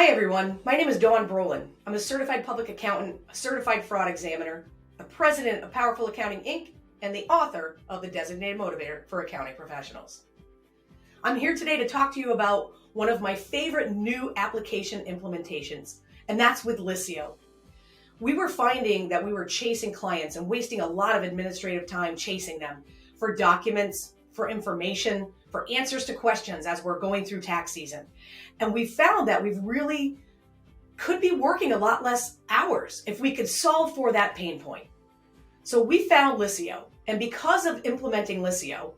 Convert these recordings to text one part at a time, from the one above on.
Hi everyone, my name is Brolin. I'm a certified public accountant, a certified fraud examiner, a president of Powerful Accounting Inc., and the author of the Designated Motivator for Accounting Professionals. I'm here today to talk to you about one of my favorite new application implementations, and that's with Liscio. We were finding that we were chasing clients and wasting a lot of administrative time chasing them for documents, for information, for answers to questions as we're going through tax season. And we found that we really could be working a lot less hours if we could solve for that pain point. So we found Liscio, and because of implementing Liscio,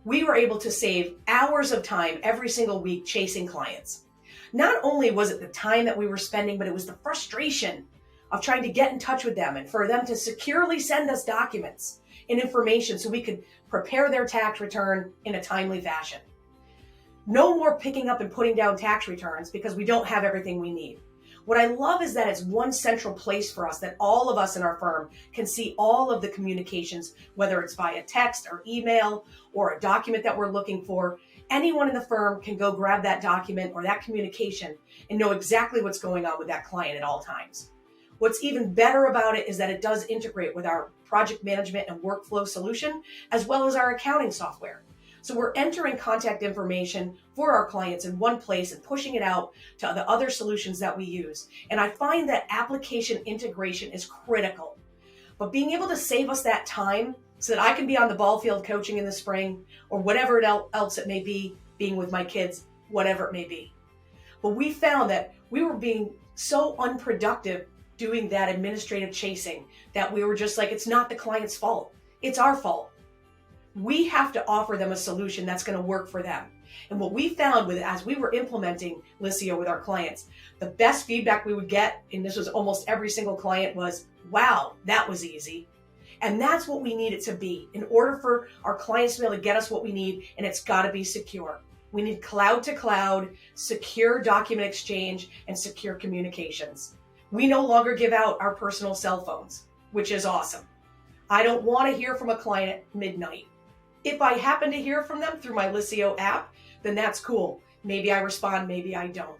we were able to save hours of time every single week chasing clients. Not only was it the time that we were spending, but it was the frustration of trying to get in touch with them and for them to securely send us documents and information so we could prepare their tax return in a timely fashion. No more picking up and putting down tax returns because we don't have everything we need. What I love is that it's one central place for us that all of us in our firm can see all of the communications, whether it's via text or email or a document that we're looking for. Anyone in the firm can go grab that document or that communication and know exactly what's going on with that client at all times. What's even better about it is that it does integrate with our project management and workflow solution, as well as our accounting software. So we're entering contact information for our clients in one place and pushing it out to the other solutions that we use. And I find that application integration is critical. But being able to save us that time so that I can be on the ball field coaching in the spring or whatever else it may be, being with my kids, whatever it may be. But we found that we were being so unproductive doing that administrative chasing that we were just like, it's not the client's fault. It's our fault. We have to offer them a solution that's going to work for them. And what we found as we were implementing Liscio with our clients, the best feedback we would get, and this was almost every single client, was, wow, that was easy. And that's what we need it to be in order for our clients to be able to get us what we need, and it's got to be secure. We need cloud to cloud, secure document exchange, and secure communications. We no longer give out our personal cell phones, which is awesome. I don't want to hear from a client at midnight. If I happen to hear from them through my Liscio app, then that's cool. Maybe I respond, maybe I don't.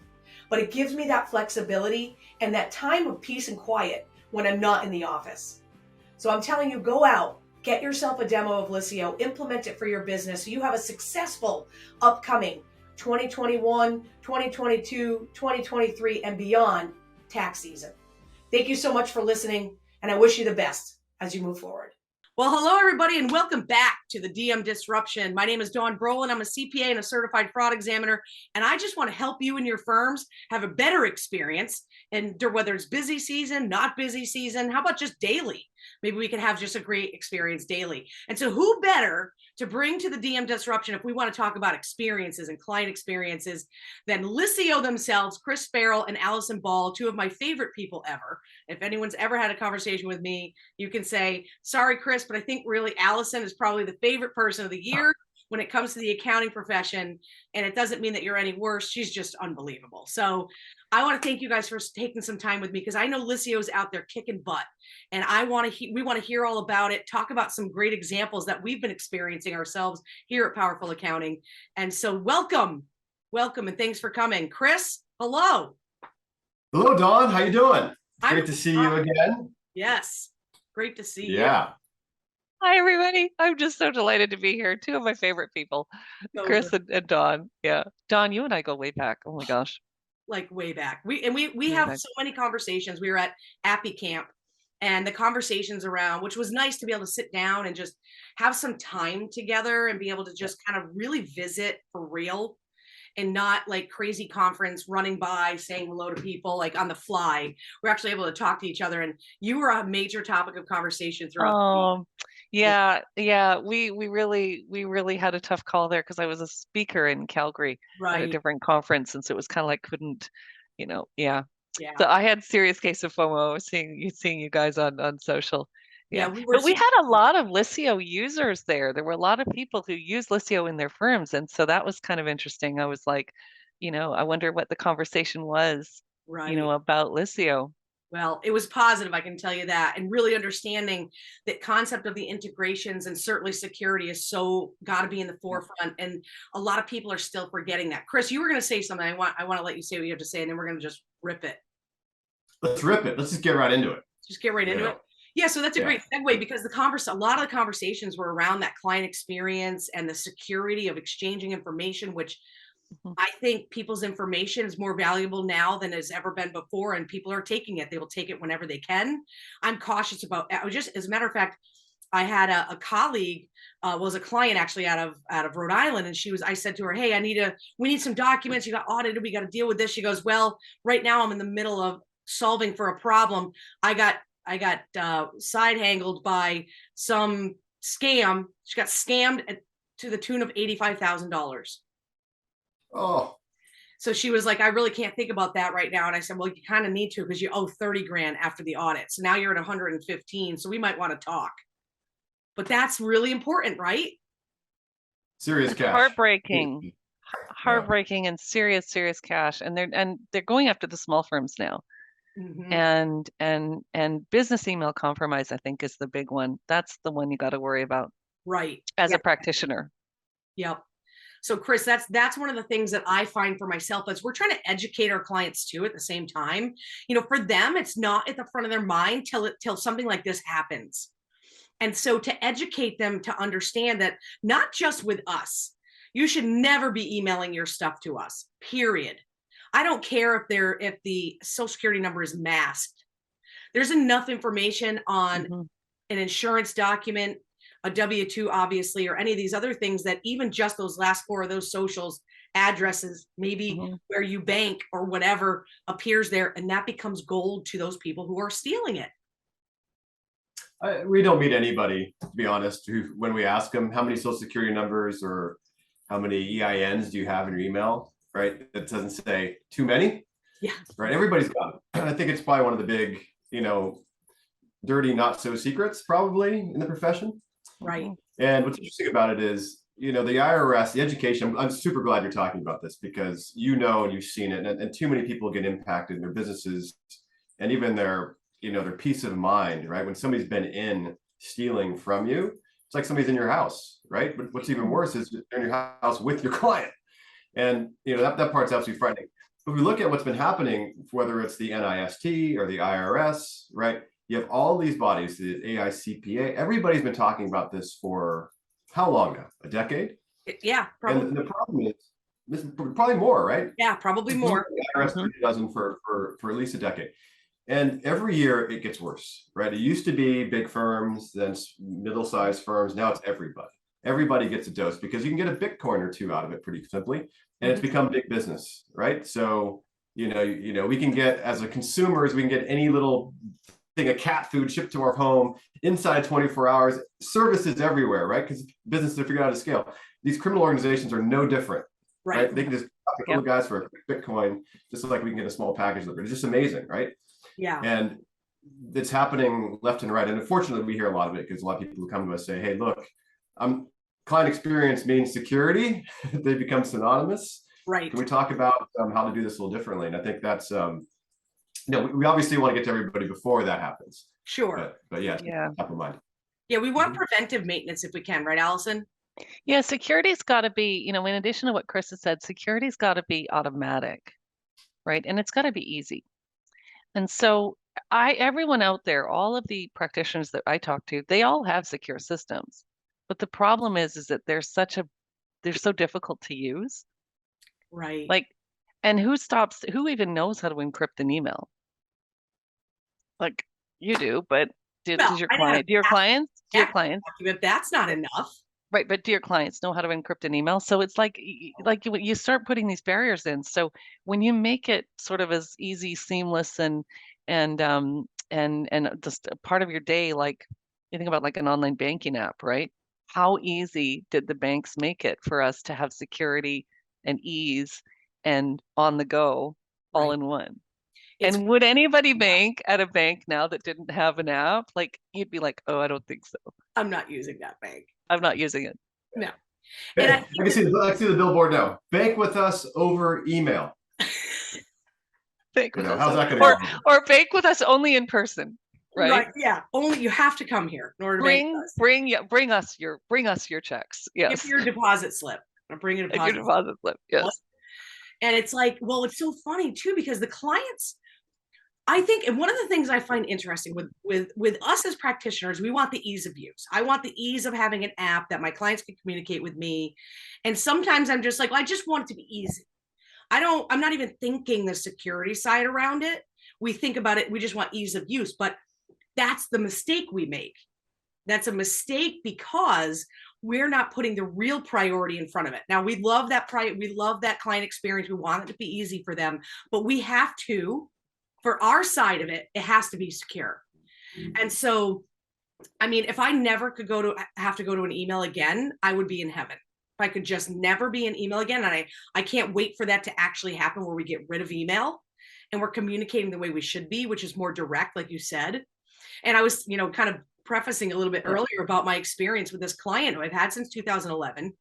But it gives me that flexibility and that time of peace and quiet when I'm not in the office. So I'm telling you, go out, get yourself a demo of Liscio, implement it for your business so you have a successful upcoming 2021, 2022, 2023, and beyond tax season. Thank you so much for listening, and I wish you the best as you move forward. Well, hello, everybody, and welcome back to the DM Disruption. My name is Brolin. I'm a CPA and a certified fraud examiner, and I just want to help you and your firms have a better experience, and whether it's busy season, not busy season, how about just daily? Maybe we can have just a great experience daily. And so who better to bring to the DM Disruption if we want to talk about experiences and client experiences than Liscio themselves, Chris Farrell and Alison, two of my favorite people ever. If anyone's ever had a conversation with me, you can say, sorry, Chris, but I think really Alison is probably the favorite person of the year when it comes to the accounting profession. And it doesn't mean that you're any worse. She's just unbelievable. So I want to thank you guys for taking some time with me because I know Liscio's out there kicking butt. And we want to hear all about it, talk about some great examples that we've been experiencing ourselves here at Powerful Accounting. And so welcome, and thanks for coming. Chris, hello. Hello, Dawn. How you doing? Great to see you again. Yes, great to see you. Yeah. Hi, everybody. I'm just so delighted to be here. Two of my favorite people, Chris and Dawn. Yeah. Dawn, you and I go way back. Oh my gosh. Like way back. We have so many conversations. We were at Appy Camp and the conversations around, which was nice to be able to sit down and just have some time together and be able to just kind of really visit for real and not like crazy conference running by saying hello to people like on the fly. We're actually able to talk to each other, and you were a major topic of conversation throughout. Yeah. We really had a tough call there because I was a speaker in Calgary at a different conference, and so it was kind of like couldn't, yeah. So I had serious case of FOMO seeing you guys on social. Yeah, but we had a lot of Liscio users there. There were a lot of people who use Liscio in their firms, and so that was kind of interesting. I was like, I wonder what the conversation was, about Liscio. Well, it was positive, I can tell you that, and really understanding that concept of the integrations and certainly security is so got to be in the forefront, and a lot of people are still forgetting that. Chris, you were going to say something. I want to let you say what you have to say, and then we're going to just Rip it. Let's rip it. Let's just get right into it. Just get right into it. Yeah, so that's a great segue, because a lot of the conversations were around that client experience and the security of exchanging information, which I think people's information is more valuable now than has ever been before, and people are taking it. They will take it whenever they can. I'm cautious about. As a matter of fact, I had a colleague, was a client actually out of Rhode Island, and I said to her, "Hey, we need some documents. You got audited. We got to deal with this." She goes, "Well, right now I'm in the middle of solving for a problem. I got side hangled by some scam." She got scammed to the tune of $85,000. Oh. So she was like, "I really can't think about that right now." And I said, "Well, you kind of need to, because you owe 30 grand after the audit. So now you're at 115. So we might want to talk." But that's really important, right? Serious cash. Heartbreaking and serious cash. And they're going after the small firms now. And business email compromise, I think, is the big one. That's the one you got to worry about. Right. As a practitioner. Yep. So Chris, that's one of the things that I find for myself, as we're trying to educate our clients too at the same time. For them, it's not at the front of their mind till something like this happens. And so to educate them to understand that not just with us, you should never be emailing your stuff to us, period. I don't care if the Social Security number is masked. There's enough information on an insurance document, a W-2, obviously, or any of these other things, that even just those last 4 of those socials, addresses, maybe where you bank or whatever, appears there, and that becomes gold to those people who are stealing it. We don't meet anybody, to be honest, who, when we ask them how many Social Security numbers or how many EINs do you have in your email, right? It doesn't say too many. Yeah. Right. Everybody's got it. And I think it's probably one of the big, dirty, not so secrets probably in the profession. Right. And what's interesting about it is, the IRS, the education, I'm super glad you're talking about this, because and you've seen it, and too many people get impacted in their businesses and even their peace of mind, right? When somebody's been in stealing from you, it's like somebody's in your house, right? But what's even worse is they're in your house with your client. And, that part's absolutely frightening. But if we look at what's been happening, whether it's the NIST or the IRS, right? You have all these bodies, the AICPA, everybody's been talking about this for how long now? A decade? Yeah, probably. And the problem is, this is probably more, right? Yeah, probably more. The IRS doesn't for at least a decade. And every year it gets worse, right? It used to be big firms, then middle-sized firms. Now it's everybody. Everybody gets a dose, because you can get a Bitcoin or two out of it pretty simply, and it's become big business, right? So, we can get, as a consumers, we can get any little thing of cat food shipped to our home inside 24 hours. Services everywhere, right? Because businesses are figuring out how to scale. These criminal organizations are no different, right? They can just talk a couple guys for a Bitcoin, just like we can get a small package delivered. It's just amazing, right? Yeah. And it's happening left and right. And unfortunately, we hear a lot of it, because a lot of people who come to us say, "Hey, look, client experience means security." They become synonymous. Right. Can we talk about how to do this a little differently? And I think that's, we obviously want to get to everybody before that happens. Sure. But yeah, top of mind. Yeah, we want preventive maintenance if we can, right, Alison? Yeah, security's got to be, in addition to what Chris has said, security's got to be automatic, right? And it's got to be easy. And so everyone out there, all of the practitioners that I talk to, they all have secure systems. But the problem is that they're so difficult to use. Right. Like, and who even knows how to encrypt an email? Like, you do, but do your clients? But that's not enough. Right, but do your clients know how to encrypt an email? So it's like you start putting these barriers in. So when you make it sort of as easy, seamless, and just a part of your day, like you think about like an online banking app, right? How easy did the banks make it for us to have security and ease and on the go all in one? And would anybody bank at a bank now that didn't have an app? Like, you'd be like, "Oh, I don't think so. I'm not using that bank. I'm not using it." No. Hey, I can see the billboard now. Bank with us over email. Bank with us. How's that going to go? Or bank with us only in person, right? Yeah. Only you have to come here in order to bank with us. Bring us your checks. Yes. Give your deposit slip. Or bring a deposit slip. Yes. And it's like, well, it's so funny too, because the clients, I think, and one of the things I find interesting with us as practitioners, we want the ease of use. I want the ease of having an app that my clients can communicate with me. And sometimes I'm just like, well, I just want it to be easy. I'm not even thinking the security side around it. We think about it, we just want ease of use, but that's the mistake we make. That's a mistake because we're not putting the real priority in front of it. Now, we love that client experience. We want it to be easy for them, but we have to, for our side of it, it has to be secure. And so, I mean, if I never could have to go to an email again, I would be in heaven. If I could just never be an email again. And I can't wait for that to actually happen, where we get rid of email and we're communicating the way we should be, which is more direct, like you said. And I was, kind of prefacing a little bit earlier about my experience with this client who I've had since 2011.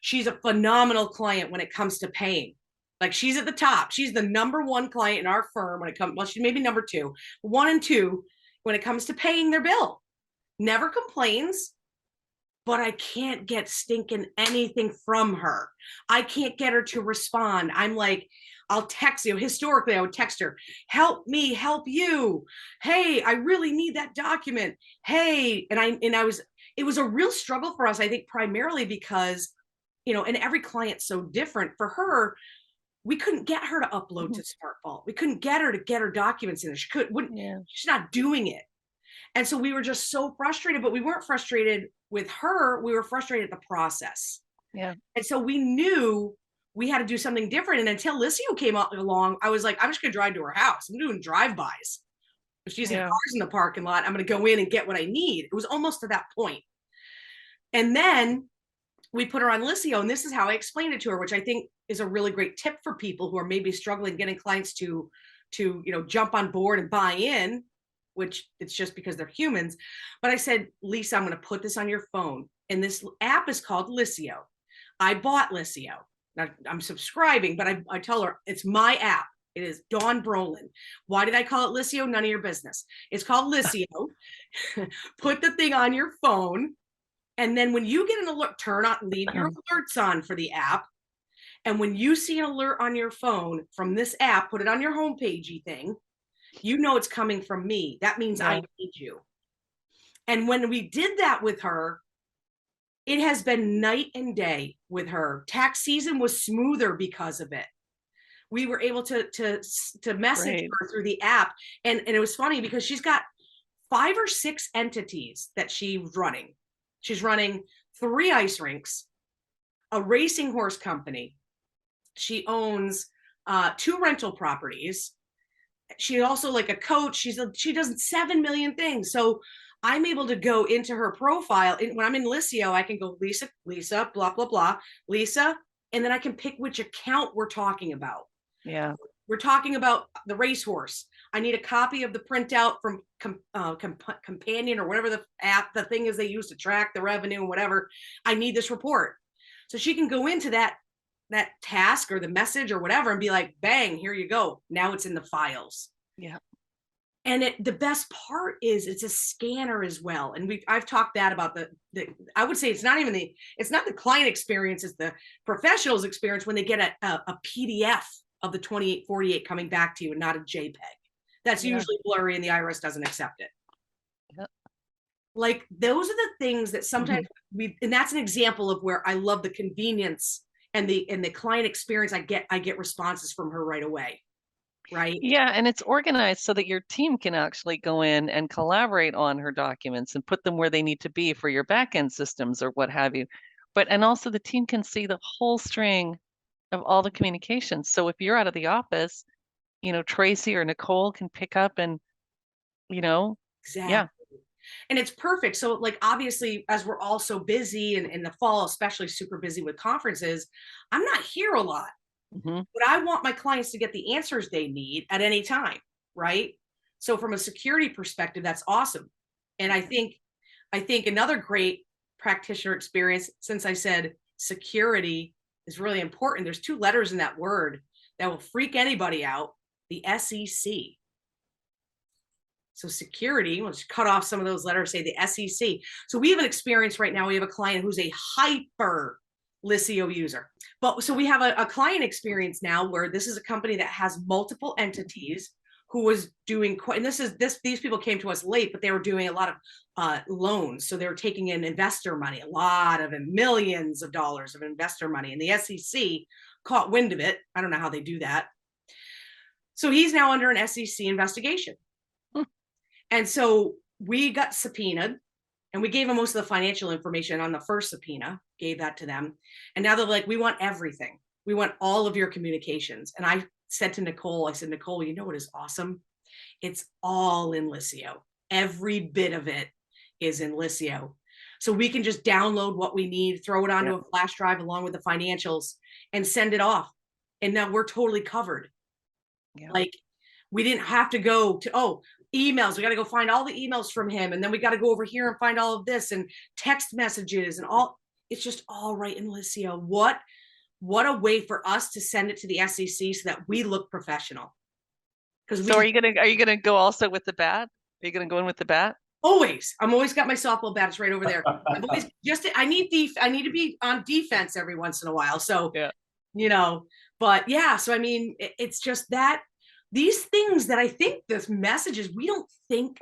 She's a phenomenal client when it comes to paying. Like, she's at the top. She's the number one client in our firm when it comes, well, she's maybe number two, 1 and 2 when it comes to paying their bill. Never complains, but I can't get stinking anything from her. I can't get her to respond. I'm like, I'll text you. Historically, I would text her, help me, help you. Hey, I really need that document. Hey, it was a real struggle for us, I think, primarily because, and every client's so different. For her, we couldn't get her to upload to SmartVault. We couldn't get her to get her documents in. She's not doing it. And so we were just so frustrated, but we weren't frustrated with her. We were frustrated at the process. Yeah. And so we knew we had to do something different. And until Liscio came along, I was like, I'm just going to drive to her house. I'm doing drive-bys. If she's in cars in the parking lot, I'm going to go in and get what I need. It was almost to that point. And then we put her on Liscio, and this is how I explained it to her, which I think is a really great tip for people who are maybe struggling getting clients to jump on board and buy in, which it's just because they're humans. But I said, Lisa, I'm going to put this on your phone. And this app is called Liscio. I bought Liscio. Now, I'm subscribing, but I tell her it's my app. It is Dawn Brolin. Why did I call it Liscio? None of your business. It's called Liscio. Put the thing on your phone. And then when you get an alert, leave your alerts on for the app. And when you see an alert on your phone from this app, put it on your homepagey thing. You know it's coming from me. That means I need you. And when we did that with her, it has been night and day with her. Tax season was smoother because of it. We were able to message her through the app. And it was funny because she's got 5 or 6 entities that she's running. She's running 3 ice rinks, a racing horse company. She owns 2 rental properties. She's also like a coach. She does 7 million things. So I'm able to go into her profile. When I'm in Liscio, I can go Lisa, blah, blah, blah, Lisa. And then I can pick which account we're talking about. Yeah. We're talking about the racehorse. I need a copy of the printout from Companion or whatever the thing is they use to track the revenue and whatever. I need this report. So she can go into that task or the message or whatever and be like, bang, here you go. Now it's in the files. Yeah. And the best part is it's a scanner as well. And I've talked that about I would say it's not the client experience, it's the professional's experience when they get a PDF of the 2848 coming back to you and not a JPEG. That's usually blurry and the IRS doesn't accept it. Yep. Like, those are the things that sometimes and that's an example of where I love the convenience and the client experience. I get responses from her right away. Right. Yeah. And it's organized so that your team can actually go in and collaborate on her documents and put them where they need to be for your back-end systems or what have you. And also the team can see the whole string of all the communications. So if you're out of the office, Tracy or Nicole can pick up and, Exactly. Yeah. And it's perfect. So, like, obviously, as we're all so busy and in the fall, especially super busy with conferences, I'm not here a lot. But I want my clients to get the answers they need at any time, right? So from a security perspective, that's awesome. And I think another great practitioner experience, since I said security is really important, there's 2 letters in that word that will freak anybody out: the SEC. So security, we'll just cut off some of those letters, say the SEC. So we have an experience right now. We have a client who's a hyper Liscio user. But so we have a client experience now where this is a company that has multiple entities who was doing and these people came to us late, but they were doing a lot of loans. So they were taking in investor money, a lot of millions of dollars of investor money. And the SEC caught wind of it. I don't know how they do that. So he's now under an SEC investigation. And so we got subpoenaed and we gave them most of the financial information on the first subpoena, gave that to them. And now they're like, we want everything. We want all of your communications. And I said to Nicole, Nicole, you know what is awesome? It's all in Liscio. Every bit of it is in Liscio. So we can just download what we need, throw it onto a flash drive along with the financials and send it off. And now we're totally covered. Yeah. Like we didn't have to go to, emails. We got to go find all the emails from him. And then we got to go over here and find all of this and text messages and all. It's just all right in Liscio. What a way for us to send it to the SEC so that we look professional. So are you gonna go also with the bat? Are you gonna go in with the bat? Always. I'm always got my softball bat. It's right over there. I'm always I need to be on defense every once in a while. So but yeah. So I mean, it's just that these things that I think this messages we don't think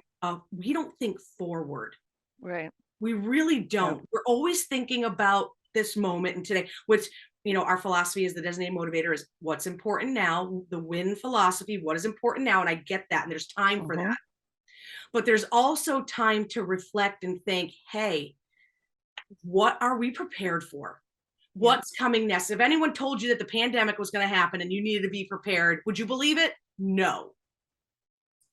forward. Right. We really don't. Yeah. We're always thinking about this moment and today, which our philosophy is the designated motivator is what's important now, the win philosophy, what is important now. And I get that. And there's time for that. But there's also time to reflect and think, hey, what are we prepared for? What's coming next? If anyone told you that the pandemic was going to happen and you needed to be prepared, would you believe it? No.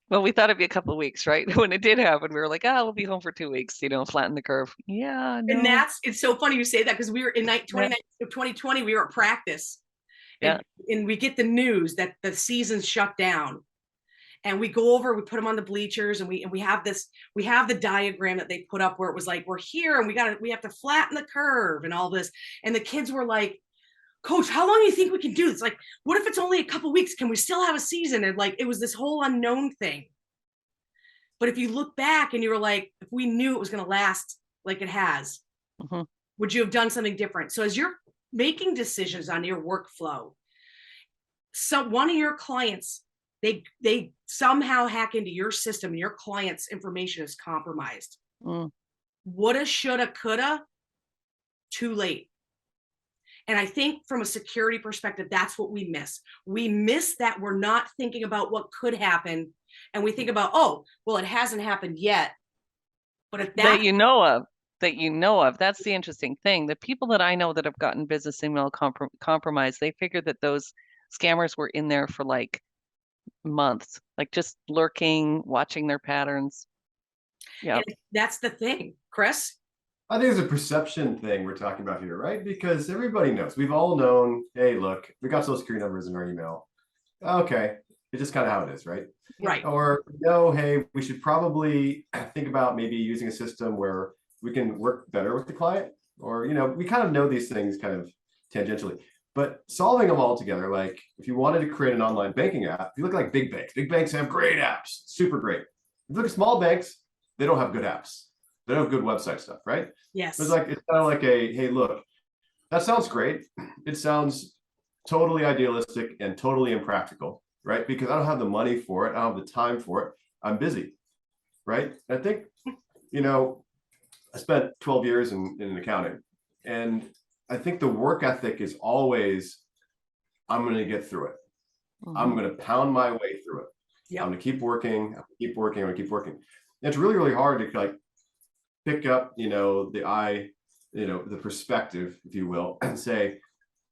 Well, we thought it'd be a couple of weeks, right? When it did happen, we were like, we'll be home for 2 weeks, flatten the curve. Yeah. No. And it's so funny you say that because we were in 2020, we were at practice and we get the news that the season's shut down and we go over, we put them on the bleachers and we have the diagram that they put up where it was like, we're here and we have to flatten the curve and all this. And the kids were like, Coach, how long do you think we can do this? Like, what if it's only a couple weeks? Can we still have a season? And like, it was this whole unknown thing. But if you look back and you were like, if we knew it was going to last like it has, would you have done something different? So as you're making decisions on your workflow, one of your clients, they somehow hack into your system and your client's information is compromised. Woulda, shoulda, coulda, too late. And I think from a security perspective, that's what we miss. We miss that we're not thinking about what could happen. And we think about, it hasn't happened yet. But if that you know of, that's the interesting thing. The people that I know that have gotten business email compromised, they figured that those scammers were in there for like months, like just lurking, watching their patterns. Yeah. That's the thing, Chris. I think it's a perception thing we're talking about here, right? Because everybody knows. We've all known, hey, look, we got social security numbers in our email. Okay. It's just kind of how it is, right? Right. Or, no, hey, we should probably think about maybe using a system where we can work better with the client. Or, we kind of know these things kind of tangentially. But solving them all together, like if you wanted to create an online banking app, if you look like big banks have great apps, super great. If you look at small banks, they don't have good apps. They don't have good website stuff, right? Yes. It's kind of like hey, look, that sounds great. It sounds totally idealistic and totally impractical, right? Because I don't have the money for it. I don't have the time for it. I'm busy, right? And I think, I spent 12 years in accounting, and I think the work ethic is always, I'm going to get through it. I'm going to pound my way through it. Yep. I'm going to keep working. I'm going to keep working. And it's really, really hard to pick up, the perspective, if you will, and say,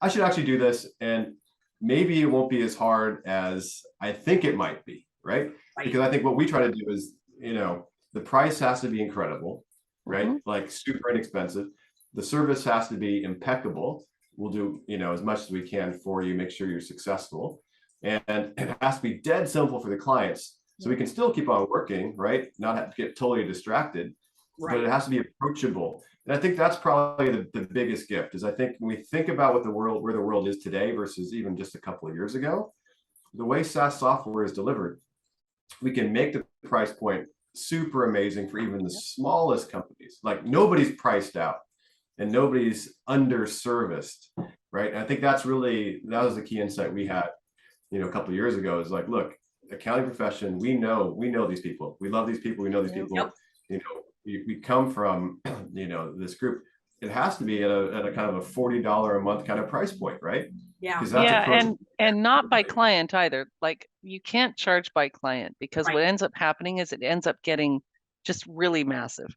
I should actually do this. And maybe it won't be as hard as I think it might be, right? Because I think what we try to do is, the price has to be incredible, right? Like super inexpensive. The service has to be impeccable. We'll do, as much as we can for you, make sure you're successful. And it has to be dead simple for the clients. So we can still keep on working, right? Not have to get totally distracted. Right. But it has to be approachable. And I think that's probably the biggest gift is I think when we think about where the world is today versus even just a couple of years ago, the way SaaS software is delivered, we can make the price point super amazing for even the smallest companies. Like nobody's priced out. and nobody's underserviced, right? And I think that was the key insight we had, a couple of years ago, is like, look, accounting profession, we know these people, we love these people, we know these people. Yep. We come from, this group. It has to be at a kind of a $40 a month kind of price point, right? Yeah. Because that's and not by client either. Like, you can't charge by client, because Right. what ends up happening is it ends up getting just really massive.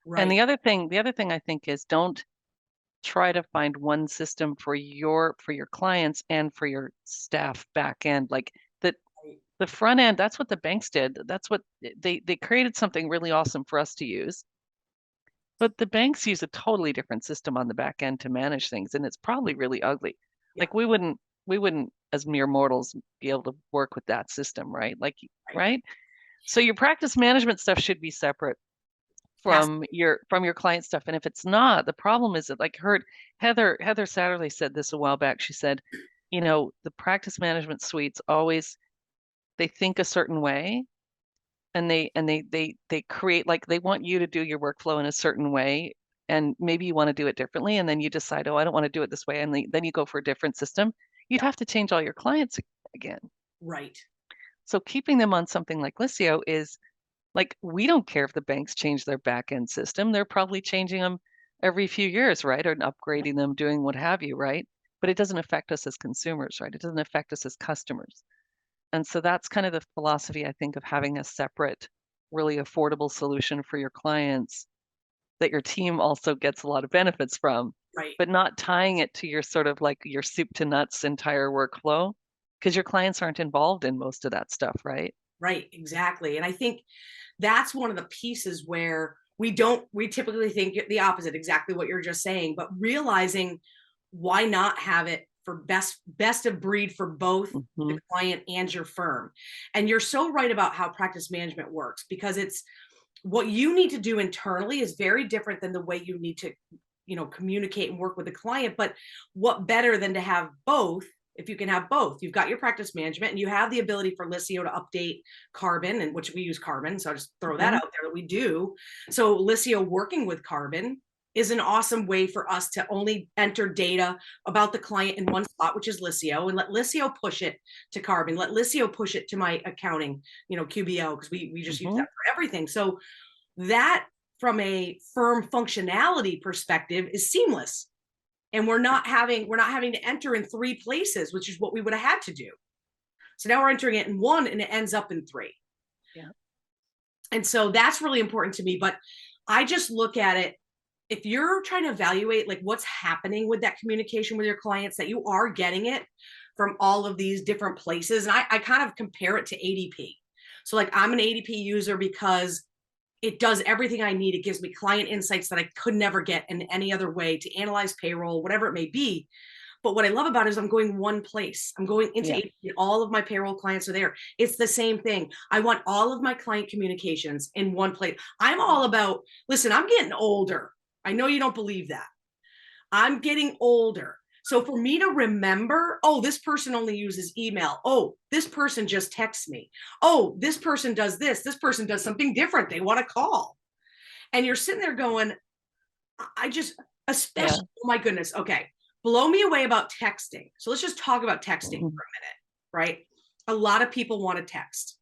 Right. And the other thing I think is, don't try to find one system for your clients and for your staff back end. Like, the front end, that's what the banks did. That's what they created, something really awesome for us to use. But the banks use a totally different system on the back end to manage things, and it's probably really ugly. Yeah. Like, we wouldn't as mere mortals be able to work with that system, right? Like, right? So your practice management stuff should be separate from your client stuff. And if it's not, the problem is that, like, Heather Satterley said this a while back. She said, the practice management suites always, they think a certain way, and they create, like, they want you to do your workflow in a certain way, and maybe you want to do it differently, and then you decide, oh, I don't want to do it this way, and then you go for a different system. You'd have to change all your clients again. Right. So keeping them on something like Liscio is, like, we don't care if the banks change their back end system. They're probably changing them every few years, right? Or upgrading them, doing what have you, right? But it doesn't affect us as consumers, right? It doesn't affect us as customers. And so that's kind of the philosophy, I think, of having a separate, really affordable solution for your clients that your team also gets a lot of benefits from, Right. but not tying it to your sort of like your soup to nuts entire workflow, because your clients aren't involved in most of that stuff, right? Right, exactly. And I think that's one of the pieces where we typically think the opposite, exactly what you're just saying, but realizing, why not have it for best of breed for both the client and your firm. And you're so right about how practice management works, because it's what you need to do internally is very different than the way you need to, communicate and work with the client. But what better than to have both? If you can have both, you've got your practice management, and you have the ability for Liscio to update Carbon, and which we use Carbon. So I'll just throw that out there that we do. So Liscio working with Carbon is an awesome way for us to only enter data about the client in one spot, which is Liscio, and let Liscio push it to Carbon. Let Liscio push it to my accounting, QBO, because we just use that for everything. So that, from a firm functionality perspective, is seamless. And we're not having to enter in 3 places, which is what we would have had to do. So now we're entering it in 1, and it ends up in 3. Yeah. And so that's really important to me. But I just look at it, if you're trying to evaluate, like, what's happening with that communication with your clients, that you are getting it from all of these different places. And I kind of compare it to ADP. So, like, I'm an ADP user because it does everything I need. It gives me client insights that I could never get in any other way to analyze payroll, whatever it may be. But what I love about it is I'm going one place. I'm going into ADP, and all of my payroll clients are there. It's the same thing. I want all of my client communications in one place. I'm all about, listen, I'm getting older. I know you don't believe that. I'm getting older. So for me to remember, oh, this person only uses email. Oh, this person just texts me. Oh, this person does this. This person does something different. They want to call. And you're sitting there going, especially, oh my goodness. Okay. Blow me away about texting. So let's just talk about texting for a minute, right? A lot of people want to text.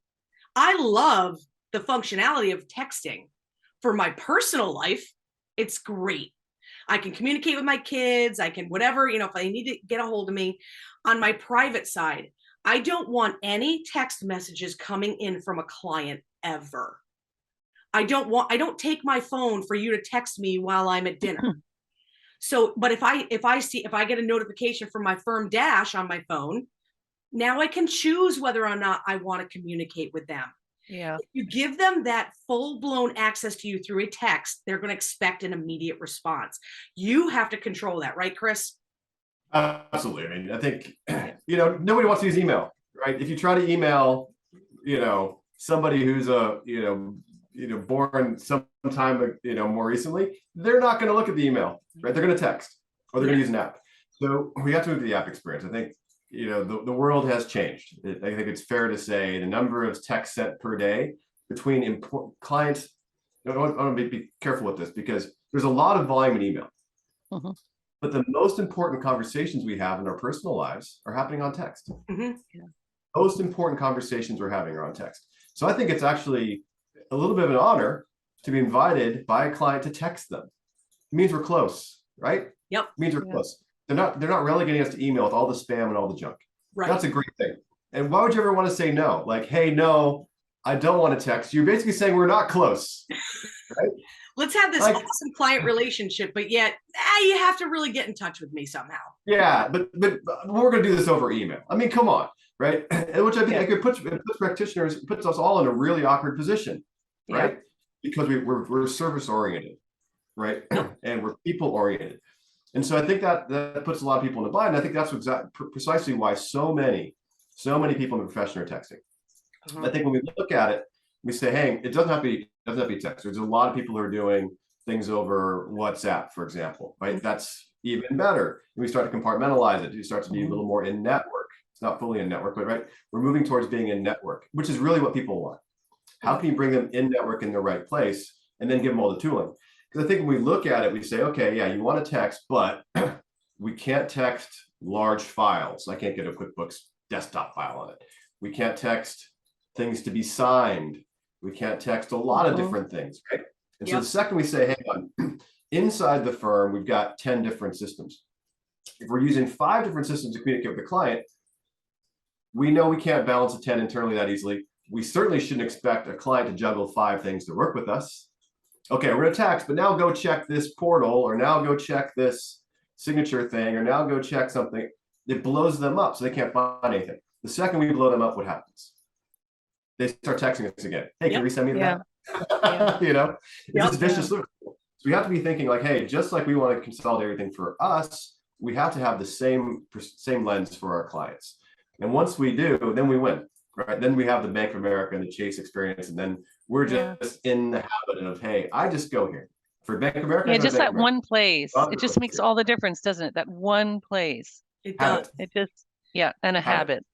I love the functionality of texting. For my personal life, it's great. I can communicate with my kids. I can whatever, if I need to get a hold of me. On my private side, I don't want any text messages coming in from a client ever. I don't take my phone for you to text me while I'm at dinner. So, but if I get a notification from my firm dash on my phone, now I can choose whether or not I want to communicate with them. Yeah. If you give them that full-blown access to you through a text, they're going to expect an immediate response. You have to control that, right, Chris? Absolutely. I mean, I think, nobody wants to use email, right? If you try to email, somebody who's born sometime, more recently, they're not going to look at the email, right? They're going to text, or they're going to use an app. So we have to move to the app experience. I think, the world has changed. I think it's fair to say the number of texts sent per day between clients. I want to be careful with this, because there's a lot of volume in email, Mhm. But the most important conversations we have in our personal lives are happening on text. Mhm. Most important conversations we're having are on text. So I think it's actually a little bit of an honor to be invited by a client to text them. It means we're close, right? Yep. It means we're Yeah. close. They're not relegating us to email with all the spam and all the junk. Right. That's a great thing. And why would you ever want to say no? Like, hey, no, I don't want to text. You're basically saying we're not close. Right? Let's have this Like, awesome client relationship, but yet you have to really get in touch with me somehow. yeah, but we're going to do this over email. I mean, come on, right? Which I think like it puts practitioners, puts us all in a really awkward position, right? Because we're service oriented, right? And we're people oriented. And so I think that puts a lot of people in a bind. I think that's precisely why so many people in the profession are texting. I think when we look at it, we say, hey, it doesn't have to be text. There's a lot of people who are doing things over WhatsApp, for example, right? That's even better. We start to compartmentalize it. You start to be a little more in network. It's not fully in network, but right, we're moving towards being in network, which is really what people want. How can you bring them in network in the right place and then give them all the tooling? Because I think when we look at it, we say, okay, yeah, you want to text, but we can't text large files. I can't get a QuickBooks desktop file on it. We can't text things to be signed. We can't text a lot of different things, right? And so the second we say, hang on, inside the firm, we've got 10 different systems. If we're using 5 different systems to communicate with the client, we know we can't balance the 10 internally that easily. We certainly shouldn't expect a client to juggle 5 things to work with us. Okay, we're going to text, but now go check this portal, or now go check this signature thing, or now go check something. It blows them up so they can't find anything. The second we blow them up, what happens? They start texting us again. Hey, can you resend me that? You know, it's this vicious loop. So we have to be thinking like, hey, just like we want to consolidate everything for us, we have to have the same lens for our clients. And once we do, then we win, right? Then we have the Bank of America and the Chase experience, and then we're just in the habit of, hey, I just go here for Bank of America. Yeah, just that one place. It just makes all the difference, doesn't it? That one place. It does. It just, and a habit.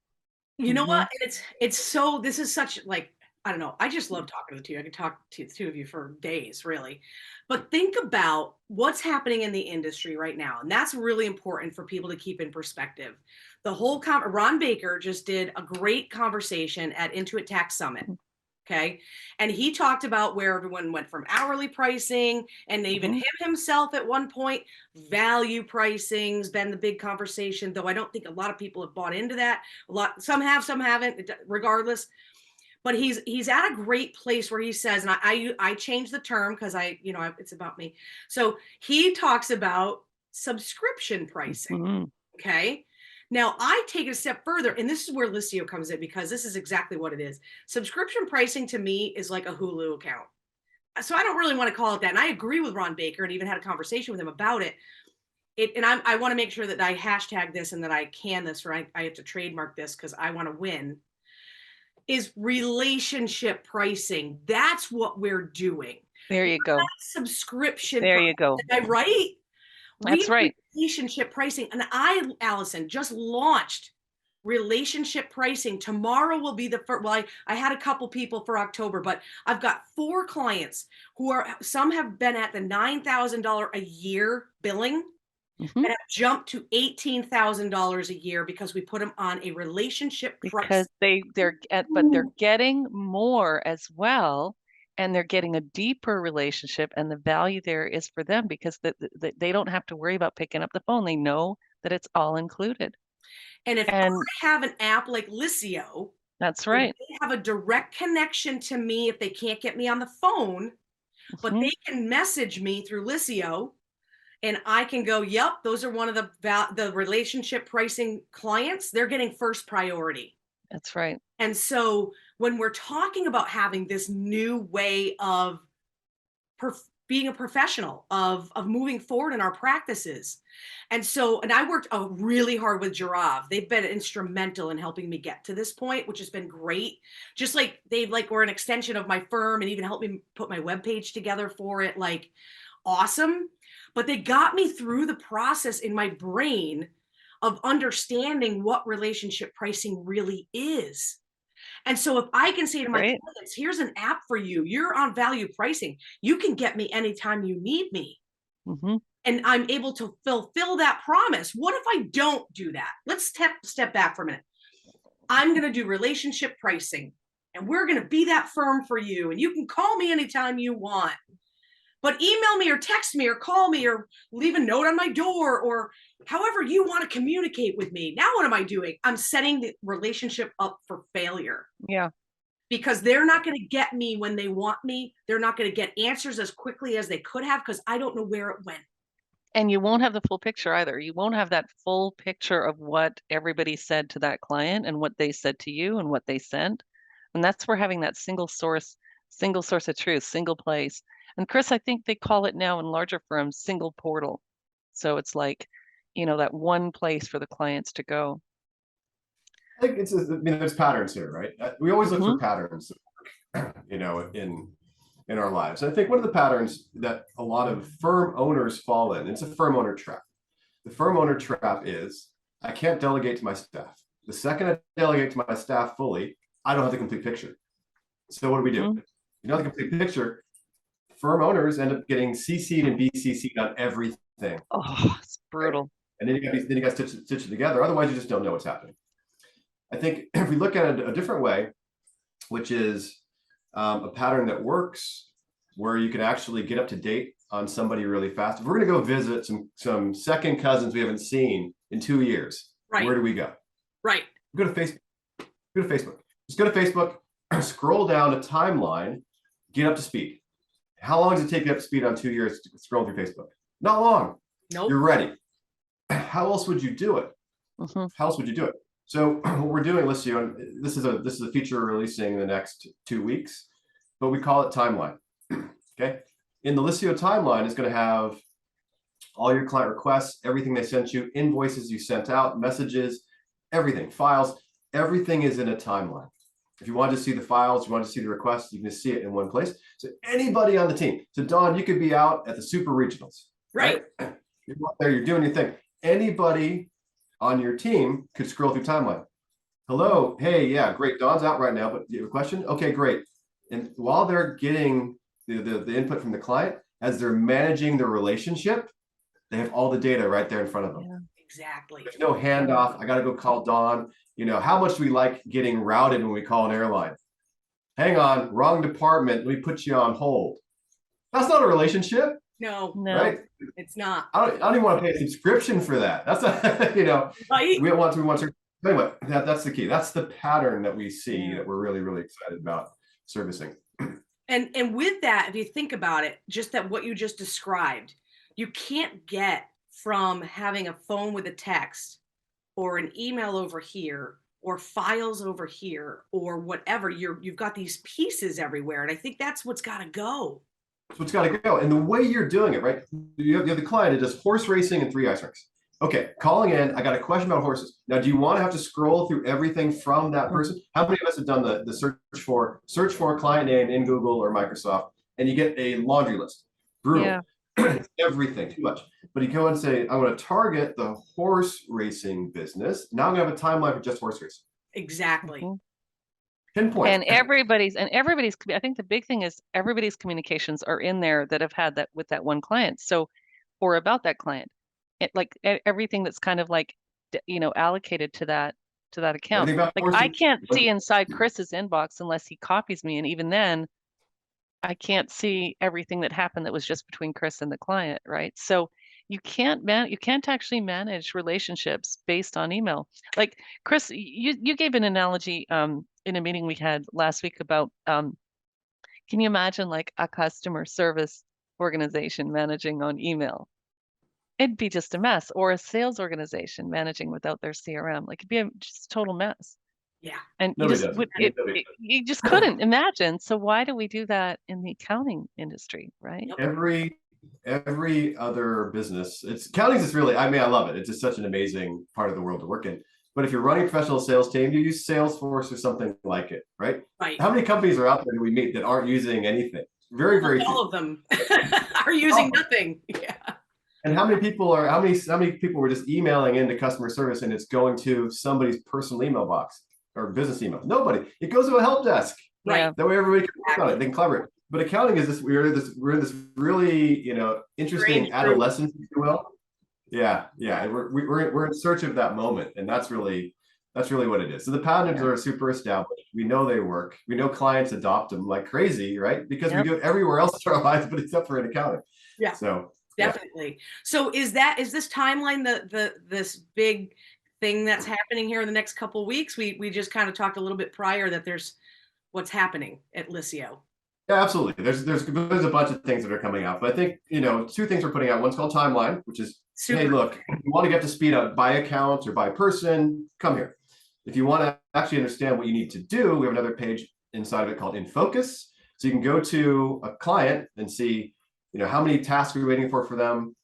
You know what? And it's so, this is such like, I don't know. I just love talking to the two. I could talk to the two of you for days, really. But think about what's happening in the industry right now. And that's really important for people to keep in perspective. The whole Ron Baker just did a great conversation at Intuit Tax Summit. Okay. And he talked about where everyone went from hourly pricing, and even him himself at one point, value pricing's been the big conversation, though I don't think a lot of people have bought into that. Some have, some haven't, regardless. But he's at a great place where he says, and I changed the term because it's about me. So he talks about subscription pricing. Okay. Now I take it a step further, and this is where Liscio comes in, because this is exactly what it is. Subscription pricing to me is like a Hulu account. So I don't really want to call it that. And I agree with Ron Baker, and even had a conversation with him about it. And I want to make sure that I hashtag this and that I can this, or I have to trademark this because I want to win. Is relationship pricing. That's what we're doing. There you go. Subscription. There you go. Am I right? That's right. Relationship pricing. And Alison, just launched relationship pricing. Tomorrow will be the first. Well, I had a couple people for October, but I've got 4 clients some have been at the $9,000 a year billing. And have jumped to $18,000 a year because we put them on a relationship price. Because they're getting more as well, and they're getting a deeper relationship, and the value there is for them because they don't have to worry about picking up the phone. They know that it's all included. And if I have an app like Liscio, that's right. They have a direct connection to me if they can't get me on the phone, but they can message me through Liscio. And I can go, yep, those are one of the relationship pricing clients. They're getting first priority. That's right. And so when we're talking about having this new way of being a professional, of moving forward in our practices. And I worked really hard with Giraffe. They've been instrumental in helping me get to this point, which has been great. Just like they were an extension of my firm and even helped me put my webpage together for it. Like, awesome. But they got me through the process in my brain of understanding what relationship pricing really is. And so if I can say to my clients, here's an app for you, you're on value pricing, you can get me anytime you need me. and I'm able to fulfill that promise. What if I don't do that? Let's step back for a minute. I'm going to do relationship pricing, and we're going to be that firm for you. And you can call me anytime you want, but email me or text me or call me or leave a note on my door or however you want to communicate with me. Now, what am I doing? I'm setting the relationship up for failure. Yeah. Because they're not going to get me when they want me. They're not going to get answers as quickly as they could have because I don't know where it went. And you won't have the full picture either. You won't have that full picture of what everybody said to that client and what they said to you and what they sent. And that's where having that single source of truth, single place. And Chris, I think they call it now in larger firms, single portal. So it's like, that one place for the clients to go. I think there's patterns here, right? We always look for patterns, in our lives. And I think one of the patterns that a lot of firm owners fall in, it's a firm owner trap. The firm owner trap is, I can't delegate to my staff. The second I delegate to my staff fully, I don't have the complete picture. So what do we do? You know, the complete picture, firm owners end up getting CC'd and BCC'd on everything. Oh, it's brutal. And then you got to stitch it together. Otherwise, you just don't know what's happening. I think if we look at it a different way, which is a pattern that works, where you can actually get up to date on somebody really fast. If we're going to go visit some second cousins we haven't seen in 2 years, where do we go? Right. Go to Facebook. Go to Facebook. Just go to Facebook, scroll down a timeline, get up to speed. How long does it take you up to speed on 2 years to scroll through Facebook? Not long. Nope. You're ready. How else would you do it? How else would you do it? So what we're doing, Liscio, and this is a feature we're releasing in the next 2 weeks, but we call it timeline. Okay. In the Liscio timeline is going to have all your client requests, everything they sent you, invoices you sent out, messages, everything, files, everything is in a timeline. If you want to see the files, you want to see the requests, you can see it in one place. So anybody on the team. So Dawn, you could be out at the super regionals. Right. You're out there, you're doing your thing. Anybody on your team could scroll through timeline. Hello, hey, yeah, great. Dawn's out right now, but do you have a question? Okay, great. And while they're getting the input from the client, as they're managing the relationship, they have all the data right there in front of them. Yeah, exactly. There's no handoff. I got to go call Dawn. How much do we like getting routed when we call an airline? Hang on, wrong department. Let me put you on hold. That's not a relationship. No, right? It's not. I don't even want to pay a subscription for that. That's not, right. We want to. Anyway, that's the key. That's the pattern that we see that we're really, really excited about servicing. And with that, if you think about it, just that what you just described, you can't get from having a phone with a text or an email over here or files over here or whatever. You've got these pieces everywhere. And I think that's what's got to go. That's what's got to go. And the way you're doing it, right? You have the client that does horse racing and 3 ice rinks. Okay, calling in, I got a question about horses. Now, do you want to have to scroll through everything from that person? How many of us have done the search for a client name in Google or Microsoft, and you get a laundry list? Brutal. Yeah. Everything, too much. But you go and say, I want to target the horse racing business. Now I'm going to have a timeline for just horse racing. Exactly. Pinpoint. And everybody's, I think the big thing is everybody's communications are in there that have had that with that one client. So, or about that client. Everything that's kind of allocated to that account. I can't see inside Chris's inbox unless he copies me, and even then I can't see everything that happened that was just between Chris and the client, right? So you can't actually manage relationships based on email. Like Chris, you gave an analogy in a meeting we had last week about can you imagine like a customer service organization managing on email? It'd be just a mess, or a sales organization managing without their CRM. Like it'd be just a total mess. Yeah. And you just couldn't imagine. So why do we do that in the accounting industry, right? Every other business, accounting is really, I love it. It's just such an amazing part of the world to work in. But if you're running a professional sales team, you use Salesforce or something like it, right? Right. How many companies are out there that we meet that aren't using anything? Very, very few. All of them are using nothing. Yeah. And how many people were just emailing into customer service and it's going to somebody's personal email box or business email? Nobody. It goes to a help desk. Right. That way everybody can work on it. They can collaborate. But accounting is this, we're in this really, interesting adolescence, if you will. Yeah. And we're in search of that moment. And that's really what it is. So the patterns are super established. We know they work. We know clients adopt them like crazy, right? Because we do it everywhere else in our lives, but except for in accounting. Yeah. So definitely. So is this timeline this big thing that's happening here in the next couple of weeks? We just kind of talked a little bit prior that there's what's happening at Liscio. Yeah, absolutely. There's a bunch of things that are coming out, but I think, two things we're putting out. One's called Timeline, which is, hey, look, if you want to get to speed up by account or by person, come here. If you want to actually understand what you need to do, we have another page inside of it called In Focus. So you can go to a client and see, how many tasks are we waiting for them?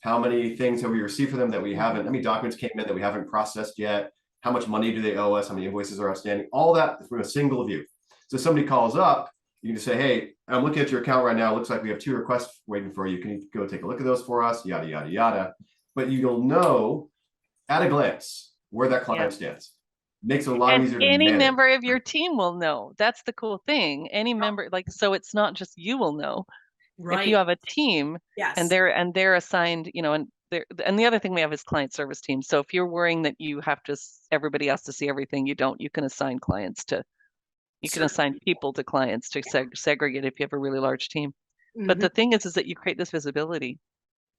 How many things have we received for them that we haven't? How many documents came in that we haven't processed yet? How much money do they owe us? How many invoices are outstanding? All that from a single view. So if somebody calls up, you can just say, hey, I'm looking at your account right now. It looks like we have 2 requests waiting for you. Can you go take a look at those for us? Yada, yada, yada. But you'll know at a glance where that client stands. Makes it a lot easier to manage. Any member of your team will know. That's the cool thing. Any member, so it's not just you will know. Right. If you have a team and they're assigned, and the other thing we have is client service teams. So if you're worrying that you have everybody has to see everything, you can assign assign people to clients to segregate if you have a really large team. But the thing is that you create this visibility,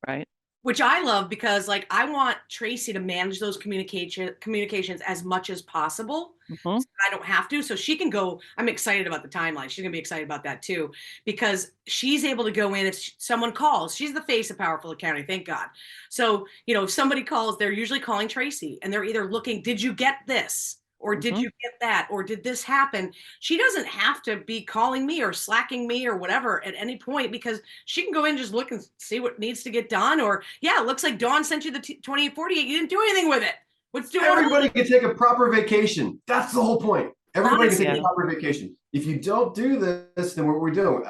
right? Which I love because I want Tracy to manage those communications as much as possible. So I don't have to. So she can go, I'm excited about the timeline. She's gonna be excited about that too, because she's able to go in if someone calls. She's the face of Powerful Accounting, thank God. So, if somebody calls, they're usually calling Tracy and they're either looking, did you get this? Or did you get that? Or did this happen? She doesn't have to be calling me or slacking me or whatever at any point, because she can go in and just look and see what needs to get done. Or, it looks like Dawn sent you the 2848. You didn't do anything with it. What's doing? Everybody can take a proper vacation. That's the whole point. Everybody can take a proper vacation. If you don't do this, then what we're doing,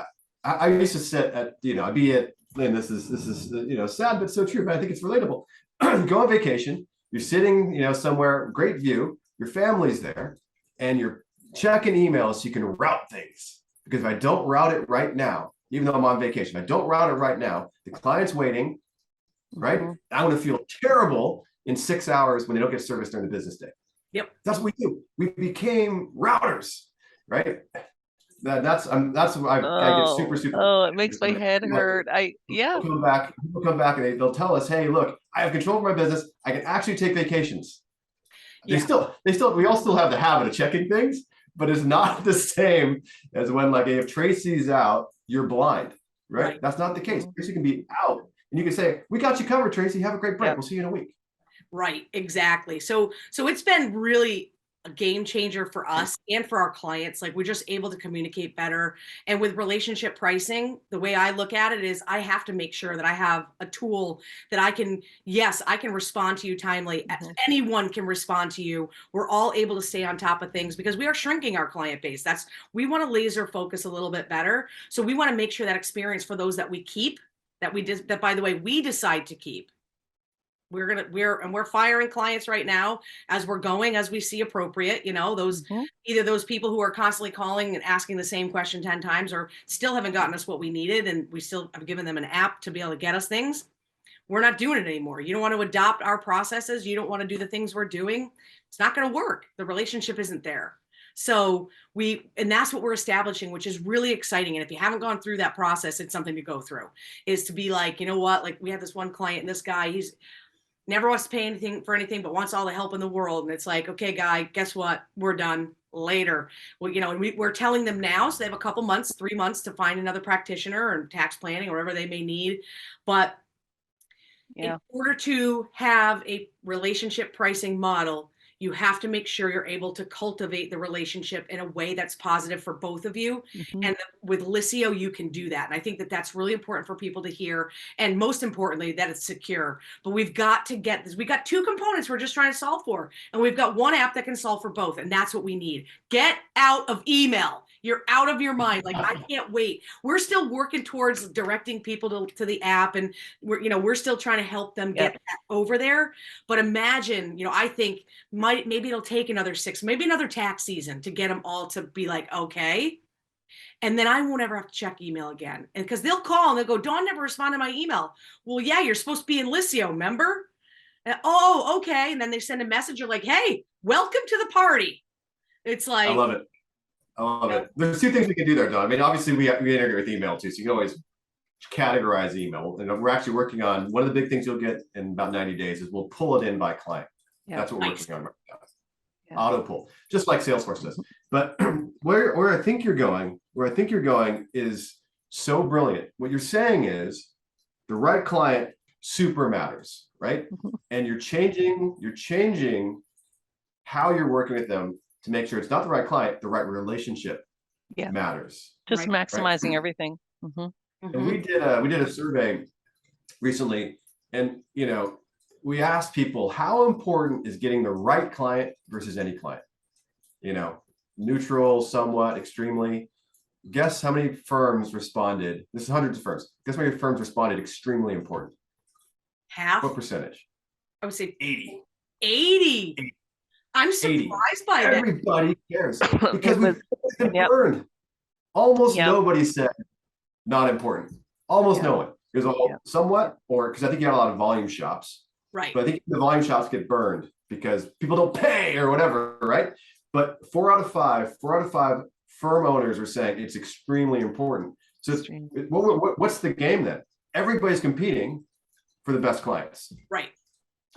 I used to sit at, I'd be at, and this is sad, but so true, but I think it's relatable. Go on vacation. You're sitting, somewhere, great view. Your family's there, and you're checking emails so you can route things. Because if I don't route it right now, even though I'm on vacation, if I don't route it right now, the client's waiting, right? I'm going to feel terrible in 6 hours when they don't get service during the business day. Yep. That's what we do. We became routers, right? That's why I get super. Oh, it makes my head hurt. People come back and they'll tell us, hey, look, I have control of my business. I can actually take vacations. We all still have the habit of checking things, but it's not the same as when, if Tracy's out, you're blind, right? That's not the case. Tracy can be out and you can say, we got you covered, Tracy. Have a great break. We'll see you in a week. Right. Exactly. So it's been really a game changer for us and for our clients. We're just able to communicate better. And with relationship pricing, the way I look at it is I have to make sure that I have a tool that I can respond to you timely. Anyone can respond to you. We're all able to stay on top of things because we are shrinking our client base. We want to laser focus a little bit better. So we want to make sure that experience for those that we keep, that by the way, we decide to keep. We're firing clients right now as we're going, as we see appropriate, either those people who are constantly calling and asking the same question 10 times or still haven't gotten us what we needed. And we still have given them an app to be able to get us things. We're not doing it anymore. You don't want to adopt our processes. You don't want to do the things we're doing. It's not going to work. The relationship isn't there. So and that's what we're establishing, which is really exciting. And if you haven't gone through that process, it's something to go through, is to be we have this one client and this guy, he's never wants to pay anything for anything, but wants all the help in the world. And it's okay, guy, guess what? We're done later. Well, we're telling them now, so they have a couple months, 3 months to find another practitioner or tax planning or whatever they may need. But in order to have a relationship pricing model, you have to make sure you're able to cultivate the relationship in a way that's positive for both of you. And with Liscio, you can do that. And I think that that's really important for people to hear. And most importantly, that it's secure. But we've got to get this. We got 2 components we're just trying to solve for. And we've got one app that can solve for both. And that's what we need. Get out of email. You're out of your mind. I can't wait. We're still working towards directing people to the app, and we're still trying to help them get over there. But imagine, I think maybe it'll take another 6, maybe another tax season to get them all to be okay. And then I won't ever have to check email again. And because they'll call and they'll go, Dawn never responded to my email. Well, yeah, you're supposed to be in Liscio, remember? And, oh, okay. And then they send a message. You're like, hey, welcome to the party. It's like, I love it. I love it. There's two things we can do there, Dawn. I mean, obviously we integrate with email too, so you can always categorize email. And we're actually working on one of the big things you'll get in about 90 days is we'll pull it in by client. That's what we're working on right now. Auto pull, just like Salesforce does. But where I think you're going, is so brilliant. What you're saying is the right client super matters, right? And you're changing how you're working with them to make sure it's not the right client, the right relationship matters. Just maximizing everything. And we did a survey recently, and we asked people, how important is getting the right client versus any client? Neutral, somewhat, extremely. Guess how many firms responded? This is hundreds of firms. Guess how many firms responded extremely important? Half. What percentage? I would say 80. 80. I'm surprised by that. Everybody cares because we've been burned. Almost nobody said not important. Almost no one. There's somewhat, or because I think you have a lot of volume shops. Right. But I think the volume shops get burned because people don't pay or whatever, right? But 4 out of 5 firm owners are saying it's extremely important. So what's the game then? Everybody's competing for the best clients. Right.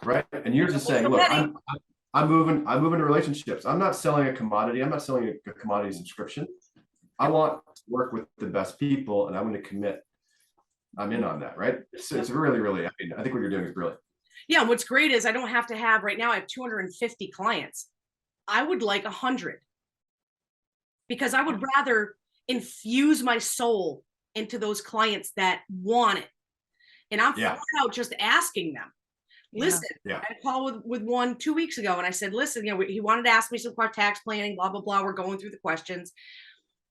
Right. And you're just saying, look, I'm moving to relationships. I'm not selling a commodity. I'm not selling a commodity subscription. I want to work with the best people, and I'm going to commit. I'm in on that, right? It's really, really, I think what you're doing is brilliant. Yeah. What's great is I don't have to have, right now I have 250 clients. I would like 100, because I would rather infuse my soul into those clients that want it. And I'm flat out just asking them. Listen, I had a call with one 2 weeks ago, and I said, listen, he wanted to ask me some tax planning, blah, blah, blah. We're going through the questions.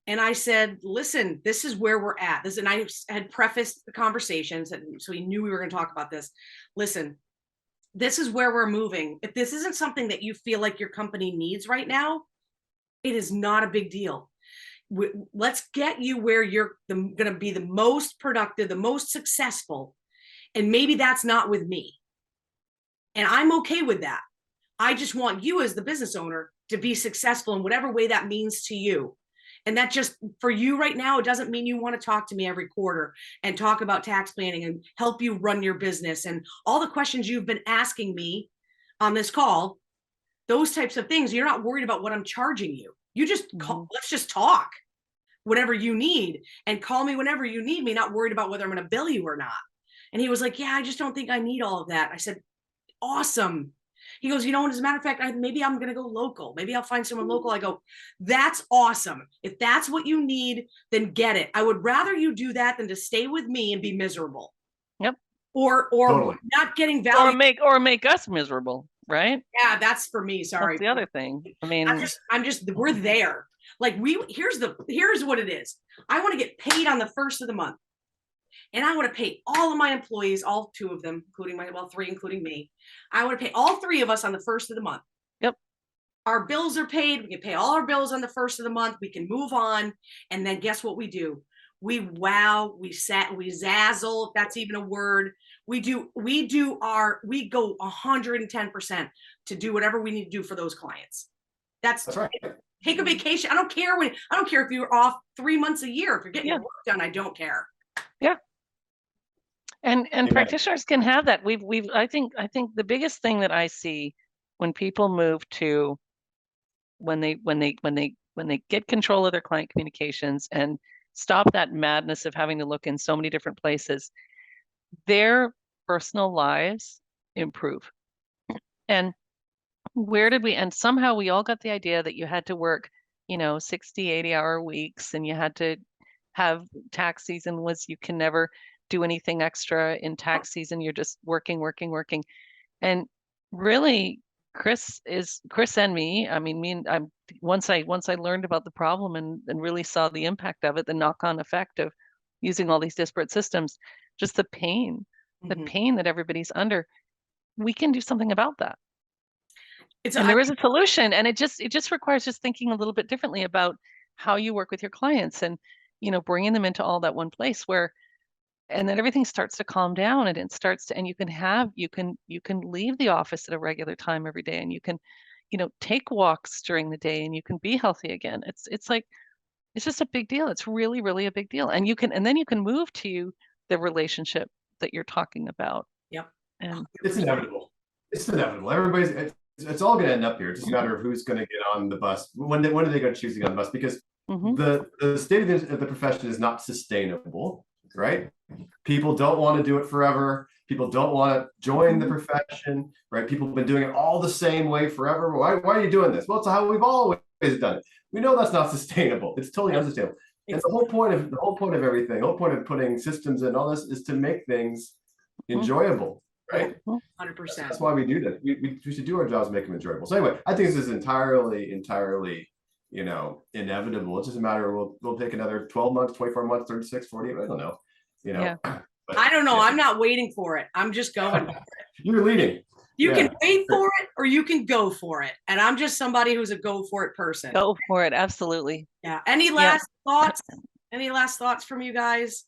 And I said, listen, this is where we're at. And I had prefaced the conversations, so he knew we were going to talk about this. Listen, this is where we're moving. If this isn't something that you feel like your company needs right now, it is not a big deal. Let's get you where you're going to be the most productive, the most successful. And maybe that's not with me. And I'm okay with that. I just want you as the business owner to be successful in whatever way that means to you. And that just for you right now, it doesn't mean you want to talk to me every quarter and talk about tax planning and help you run your business and all the questions you've been asking me on this call, those types of things. You're not worried about what I'm charging you. You just call, let's just talk whatever you need and call me whenever you need me, not worried about whether I'm going to bill you or not. And he was like, yeah, I just don't think I need all of that. I said, awesome. He goes, as a matter of fact, maybe I'm going to go local. Maybe I'll find someone local. I go, that's awesome. If that's what you need, then get it. I would rather you do that than to stay with me and be miserable. Yep. Or Totally. not getting value. Or make us miserable, right? Yeah, that's for me. Sorry. That's the other thing. I mean, we're there. Like here's what it is. I want to get paid on the first of the month. And I want to pay all of my employees, all 2 of them, including 3, including me. I want to pay all 3 of us on the first of the month. Yep. Our bills are paid. We can pay all our bills on the first of the month. We can move on. And then guess what we do? We zazzle, if that's even a word. We go 110% to do whatever we need to do for those clients. That's right. Take a vacation. I don't care if you're off 3 months a year. If you're getting your work done, I don't care. Yeah. And practitioners can have that. I think the biggest thing that I see when people move to when they get control of their client communications and stop that madness of having to look in so many different places, their personal lives improve. And somehow we all got the idea that you had to work, 60, 80-hour weeks, and you had to have tax season you can never do anything extra in tax season. You're just working. And really, Chris and me, once I learned about the problem and really saw the impact of it, the knock-on effect of using all these disparate systems, just the pain that everybody's under, we can do something about that. There is a solution, and it just requires just thinking a little bit differently about how you work with your clients, and, you know, bringing them into all that one place where, and then everything starts to calm down, and it starts to, and you can leave the office at a regular time every day, and you can, you know, take walks during the day, and you can be healthy again. It's like, it's just a big deal. It's really, really a big deal. And then you can move to the relationship that you're talking about. Yep. And it's inevitable. It's inevitable. It's all going to end up here. It's just a matter of who's going to get on the bus. When are they going to choose to get on the bus? Because the state of the profession is not sustainable, right? People don't want to do it forever. People don't want to join the profession, right? People have been doing it all the same way forever. Why are you doing this? Well, it's how we've always done it. We know that's not sustainable. It's totally unsustainable. And the whole point of everything, the whole point of putting systems in all this is to make things enjoyable, right? 100%. That's why we do that. We should do our jobs, make them enjoyable. So anyway, I think this is entirely, you know, inevitable. It's just a matter of we'll take another 12 months, 24 months, 36, 48. I don't know. You know. Yeah. But, I don't know. I'm not waiting for it. I'm just going. You're leading. You can wait for it or you can go for it. And I'm just somebody who's a go for it person. Go for it. Absolutely. Yeah. Any last thoughts? Any last thoughts from you guys?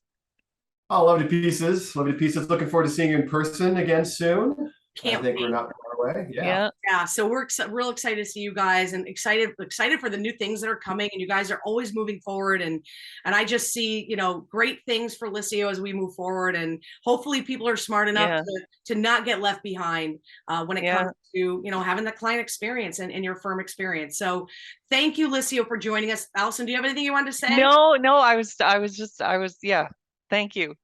Oh, love to pieces. Love to pieces. Looking forward to seeing you in person again soon. I think we're not far away. Yeah. So we're real excited to see you guys, and excited for the new things that are coming. And you guys are always moving forward, and I just see, you know, great things for Liscio as we move forward. And hopefully people are smart enough to not get left behind when it comes to, you know, having the client experience and your firm experience. So thank you, Liscio, for joining us. Alison, do you have anything you wanted to say? No, I was thank you.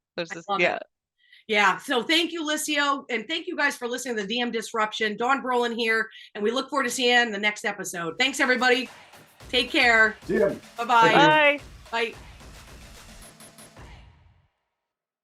Yeah. So thank you, Liscio. And thank you guys for listening to the DM Disruption. Dawn Brolin here. And we look forward to seeing you in the next episode. Thanks, everybody. Take care. See ya. Bye-bye. Bye. Bye.